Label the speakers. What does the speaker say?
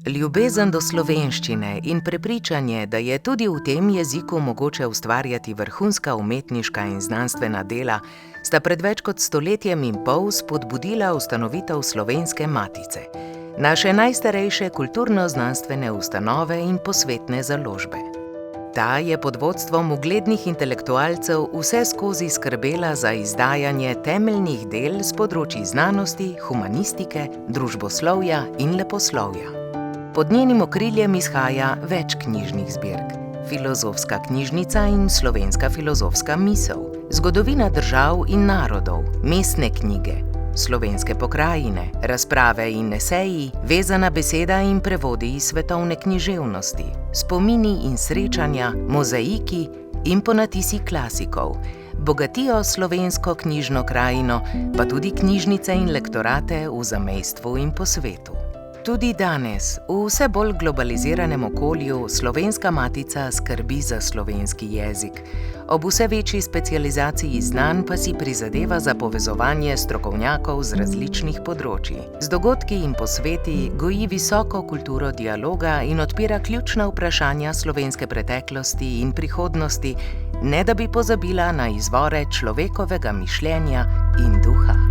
Speaker 1: Ljubezen do slovenščine in prepričanje, da je tudi v tem jeziku mogoče ustvarjati vrhunska umetniška in znanstvena dela, sta pred več kot stoletjem in pol spodbudila ustanovitev Slovenske matice, naše najstarejše kulturno-znanstvene ustanove in posvetne založbe. Ta je pod vodstvom uglednih intelektualcev vseskozi skrbela za izdajanje temeljnih del s področij znanosti, humanistike, družboslovja in leposlovja. Pod njenim okriljem izhaja več knjižnih zbirk: Filozofska knjižnica in Slovenska filozofska misel, Zgodovina držav in narodov, Mestne knjige, Slovenske pokrajine, razprave in eseji, Vezana beseda in prevodi iz svetovne književnosti, Spomini in srečanja, Mozaiki in ponatisi klasikov. Bogatijo slovensko knjižno krajino, pa tudi knjižnice in lektorate v zamejstvu in po svetu. Tudi danes, v vse bolj globaliziranem okolju, Slovenska matica skrbi za slovenski jezik. Ob vse večji specializaciji znanj pa si prizadeva za povezovanje strokovnjakov z različnih področij. Z dogodki in posveti goji visoko kulturo dialoga in odpira ključna vprašanja slovenske preteklosti in prihodnosti, ne da bi pozabila na izvore človekovega mišljenja in duha.